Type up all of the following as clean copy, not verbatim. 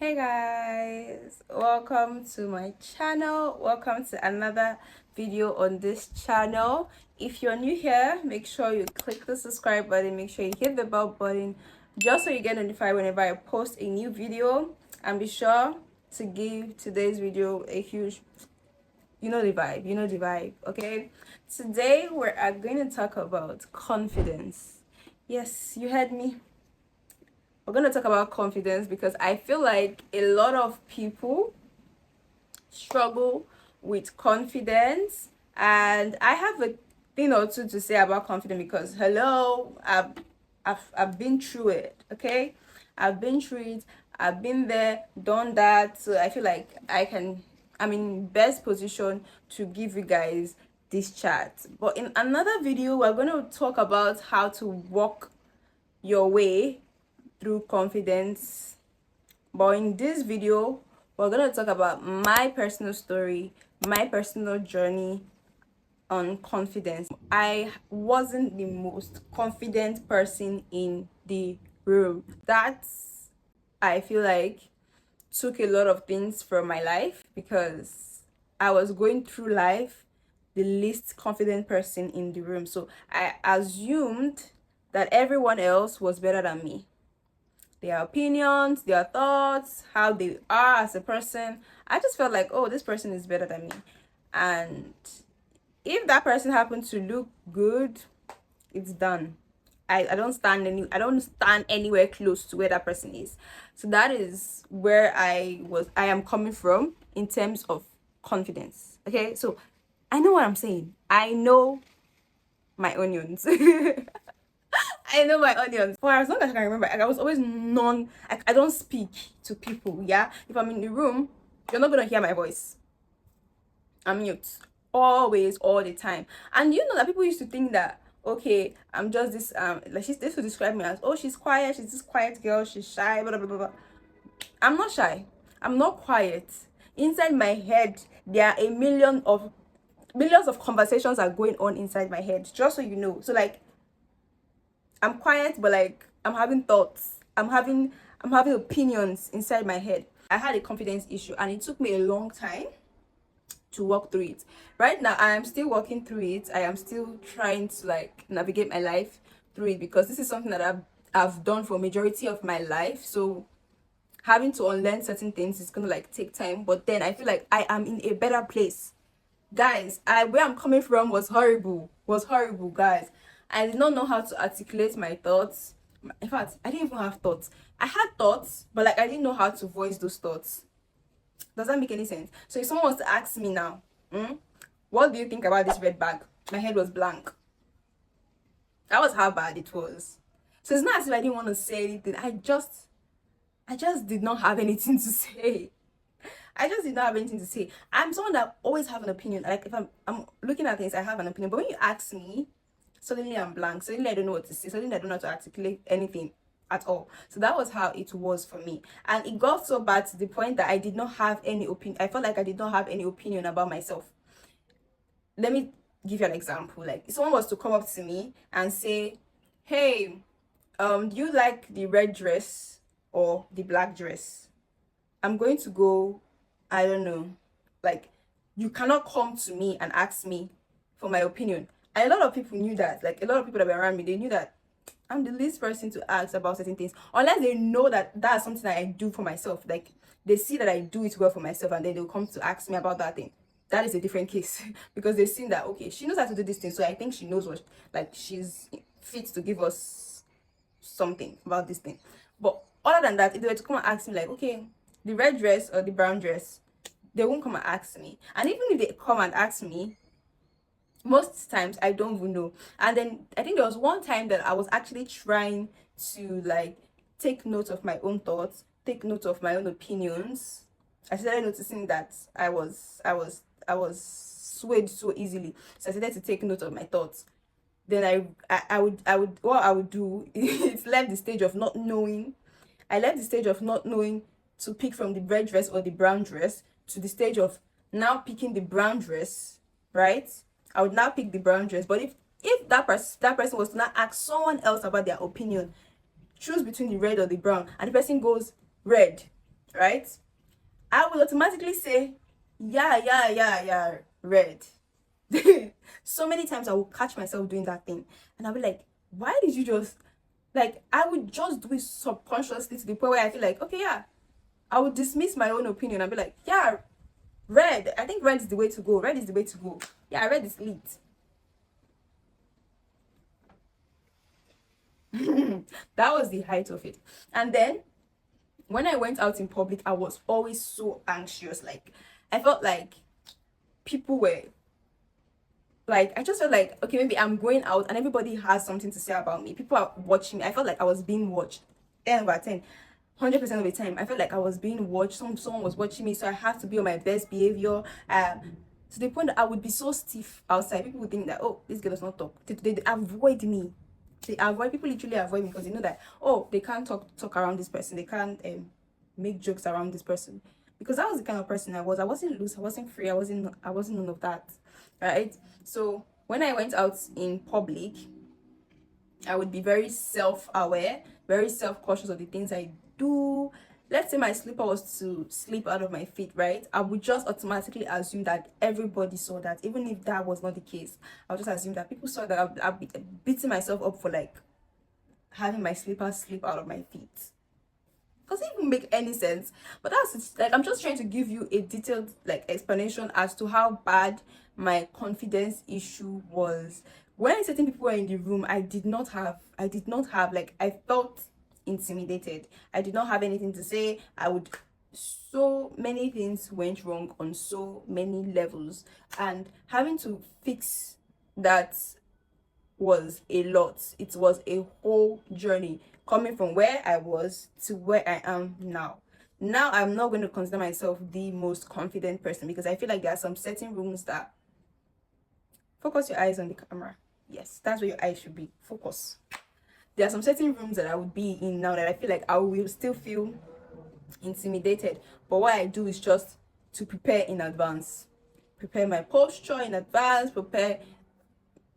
Hey guys, welcome to my channel. Welcome to another video on this channel. If you're new here, make sure you click the subscribe button, make sure you hit the bell button just so you get notified whenever I post a new video, and be sure to give today's video a huge, you know the vibe, okay? Today we are going to talk about confidence. Yes, you heard me. We're going to talk about confidence because I feel like a lot of people struggle with confidence, and I have a thing or two to say about confidence because hello, I've been through it, okay? I've been through it. I've been there, done that. So I feel like I'm in best position to give you guys this chat. But in another video, we're going to talk about how to walk your way through confidence. But in this video, we're going to talk about my personal story, my personal journey on confidence. I wasn't the most confident person in the room. That's, I feel like, took a lot of things from my life because I was going through life the least confident person in the room. So I assumed that everyone else was better than me, their opinions, their thoughts, how they are as a person. I just felt like, oh, this person is better than me. And if that person happened to look good, it's done. I don't stand anywhere close to where that person is. So that is where I am coming from in terms of confidence. Okay? So I know what I'm saying. I know my onions. I know my audience. For as long as I can remember, I was always I don't speak to people, yeah? If I'm in the room, you're not gonna hear my voice. I'm mute. Always, all the time. And you know that people used to think that, okay, I'm just this, like this would describe me as, oh, she's quiet, she's this quiet girl, she's shy, blah, blah, blah, blah. I'm not shy. I'm not quiet. Inside my head, there are millions of conversations are going on inside my head, just so you know. So, like, I'm quiet, but like I'm having thoughts. I'm having opinions inside my head. I had a confidence issue and it took me a long time to walk through it. Right now I am still walking through it. I am still trying to like navigate my life through it because this is something that I've done for majority of my life. So having to unlearn certain things is gonna like take time. But then I feel like I am in a better place. Guys, where I'm coming from was horrible. Guys. I did not know how to articulate my thoughts. In fact, I didn't even have thoughts. I had thoughts, but like I didn't know how to voice those thoughts. Does that make any sense? So if someone wants to ask me now, what do you think about this red bag? My head was blank. That was how bad it was. So it's not as if I didn't want to say anything. I just did not have anything to say. I just did not have anything to say. I'm someone that always have an opinion. Like if I'm looking at things, I have an opinion. But when you ask me, suddenly I'm blank. Suddenly I don't know what to say. Suddenly I don't know how to articulate anything at all. So that was how it was for me. And it got so bad to the point that I did not have any opinion. I felt like I did not have any opinion about myself. Let me give you an example. Like if someone was to come up to me and say, hey, do you like the red dress or the black dress? I'm going to go, I don't know, like you cannot come to me and ask me for my opinion. And a lot of people knew that, like a lot of people that were around me, they knew that I'm the least person to ask about certain things, unless they know that that's something that I do for myself. Like they see that I do it well for myself, and then they'll come to ask me about that thing. That is a different case because they've seen that, okay, she knows how to do this thing, so I think she knows what, like she's fit to give us something about this thing. But other than that, if they were to come and ask me, like, okay, the red dress or the brown dress, they won't come and ask me. And even if they come and ask me, most times I don't even know. And then I think there was one time that I was actually trying to like take note of my own thoughts, take note of my own opinions. I started noticing that I was swayed so easily. So I started to take note of my thoughts. Then I would what I would do is left the stage of not knowing. I left the stage of not knowing to pick from the red dress or the brown dress to the stage of now picking the brown dress, right? I would now pick the brown dress. But if that person was to not ask someone else about their opinion, choose between the red or the brown, and the person goes red, right? I will automatically say, yeah, red. So many times I will catch myself doing that thing, and I'll be like, why did you just, like, I would just do it subconsciously to the point where I feel like, okay, yeah, I would dismiss my own opinion and be like, yeah, red. I think red is the way to go. Red is the way to go. Yeah, red is lit. That was the height of it. And then when I went out in public, I was always so anxious. Like, I felt like people were, like, I just felt like, okay, maybe I'm going out and everybody has something to say about me. People are watching me. I felt like I was being watched 10 over 10. 100% of the time, I felt like I was being watched. Someone was watching me, so I had to be on my best behavior. To the point that I would be so stiff outside. People would think that, oh, this girl does not talk. They avoid me. They avoid, people literally avoid me because they know that, oh, they can't talk around this person. They can't make jokes around this person, because that was the kind of person I was. I wasn't loose. I wasn't free. I wasn't none of that, right? So when I went out in public, I would be very self-aware, very self-cautious of the things I do. Let's say my slipper was to slip out of my feet, right? I would just automatically assume that everybody saw that, even if that was not the case. I would just assume that people saw that. I'd be beating myself up for like having my slipper slip out of my feet. Doesn't even make any sense. But that's like, I'm just trying to give you a detailed like explanation as to how bad my confidence issue was. When certain people were in the room, I did not have like, I felt intimidated. I did not have anything to say. So many things went wrong on so many levels, and having to fix that was a lot. It was a whole journey coming from where I was to where I am now. Now I'm not going to consider myself the most confident person, because I feel like there are some certain rooms that, focus your eyes on the camera. Yes, that's where your eyes should be. Focus. There are some certain rooms that I would be in now that I feel like I will still feel intimidated. But what I do is just to prepare in advance. Prepare my posture in advance, prepare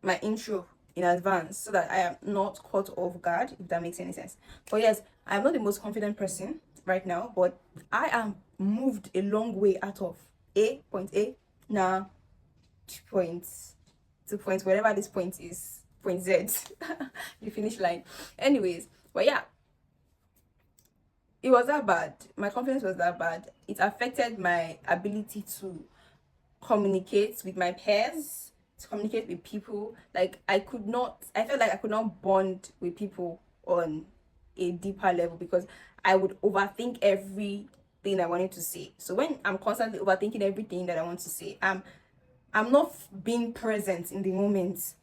my intro in advance, so that I am not caught off guard, if that makes any sense. But yes, I'm not the most confident person right now, but I am moved a long way out of point A now 2 points, 2 points, wherever this point is, point Z, the finish line. Anyways, but yeah, it was that bad. My confidence was that bad. It affected my ability to communicate with my peers, to communicate with people. Like, I felt like I could not bond with people on a deeper level, because I would overthink everything I wanted to say. So when I'm constantly overthinking everything that I want to say, I'm not being present in the moment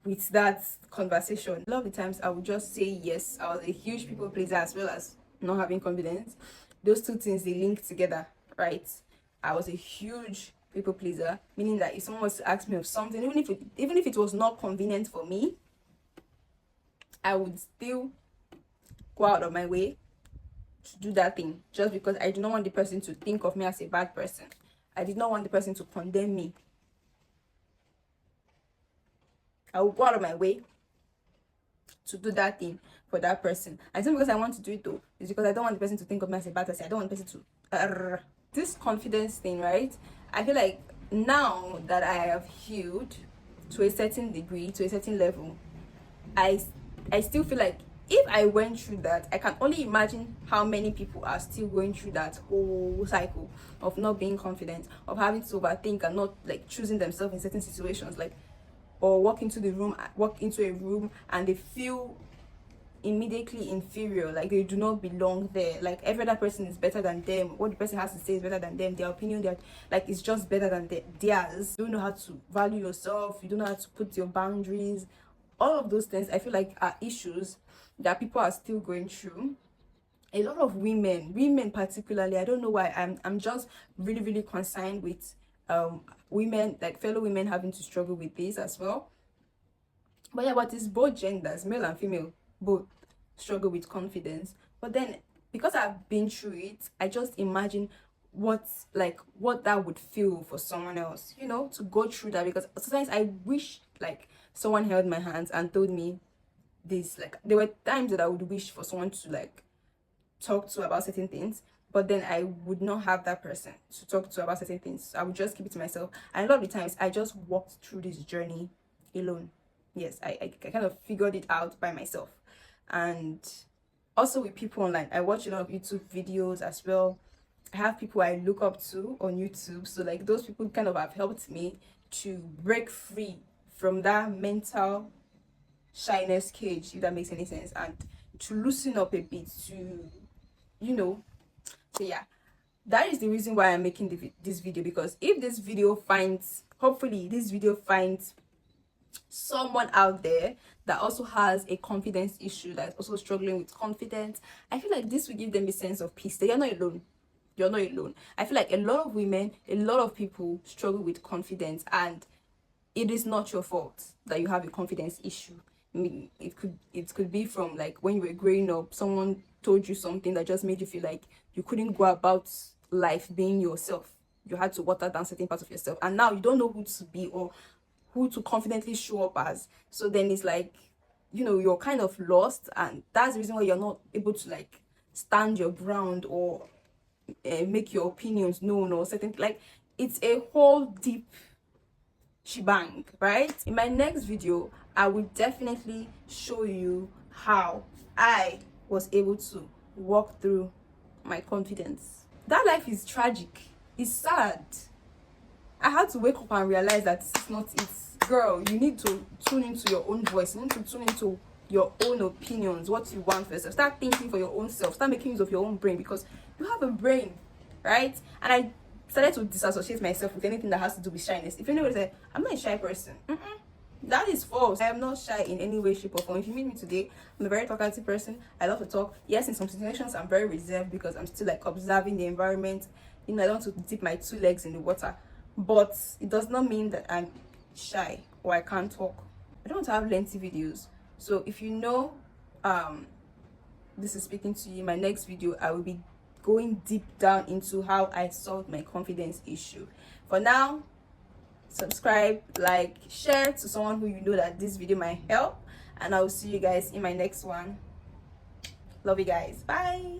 with that conversation. A lot of the times I would just say yes. I was a huge people pleaser, as well as not having confidence. Those two things, they link together, right? I was a huge people pleaser, meaning that if someone was to ask me of something, even if it was not convenient for me, I would still go out of my way to do that thing, just because I do not want the person to think of me as a bad person. I did not want the person to condemn me. I will go out of my way to do that thing for that person. And it's not because I want to do it though. It's because I don't want the person to think of me as a bad person. I don't want the person to this confidence thing, right? I feel like now that I have healed to a certain degree, to a certain level, I still feel like if I went through that, I can only imagine how many people are still going through that whole cycle of not being confident, of having to overthink and not like choosing themselves in certain situations, like, or walk into a room and they feel immediately inferior, like they do not belong there, like every other person is better than them, what the person has to say is better than them, their opinion, their, like, it's just better than theirs. You don't know how to value yourself, you don't know how to put your boundaries. All of those things, I feel like, are issues that people are still going through. A lot of women particularly, I don't know why, I'm just really, really concerned with women, like fellow women, having to struggle with this as well. But yeah, but it's both genders, male and female, both struggle with confidence. But then, because I've been through it, I just imagine what that would feel for someone else, to go through that. Because sometimes I wish like someone held my hands and told me this. Like, there were times that I would wish for someone to like talk to about certain things, but then I would not have that person to talk to about certain things. I would just keep it to myself. And a lot of the times I just walked through this journey alone. Yes, I kind of figured it out by myself. And also with people online, I watch a lot of YouTube videos as well. I have people I look up to on YouTube. So like those people kind of have helped me to break free from that mental shyness cage, if that makes any sense, and to loosen up a bit, to, you know. So yeah, that is the reason why I'm making this video, because if this video finds, hopefully this video finds someone out there that also has a confidence issue, that's also struggling with confidence, I feel like this will give them a sense of peace that you're not alone. You're not alone. I feel like a lot of women, a lot of people struggle with confidence, and it is not your fault that you have a confidence issue. I mean, it could be from like when you were growing up, someone told you something that just made you feel like you couldn't go about life being yourself. You had to water down certain parts of yourself, and now you don't know who to be or who to confidently show up as. So then it's like, you're kind of lost, and that's the reason why you're not able to like stand your ground or make your opinions known or certain, like, it's a whole deep shebang, right? In my next video, I will definitely show you how I was able to walk through my confidence. That life is tragic. It's sad. I had to wake up and realize that this is not it. Girl, you need to tune into your own voice. You need to tune into your own opinions, what you want for yourself. Start thinking for your own self. Start making use of your own brain, because you have a brain, right? And I started to disassociate myself with anything that has to do with shyness. If anybody said, I'm not a shy person, that is false. I am not shy in any way, shape, or form. If you meet me today, I'm a very talkative person. I love to talk. Yes, in some situations, I'm very reserved because I'm still like observing the environment. I don't want to dip my 2 legs in the water. But it does not mean that I'm shy or I can't talk. I don't want to have lengthy videos. So if you know this is speaking to you, in my next video, I will be going deep down into how I solved my confidence issue. For now, subscribe, like, share to someone who you know that this video might help, and I will see you guys in my next one. Love you guys. Bye.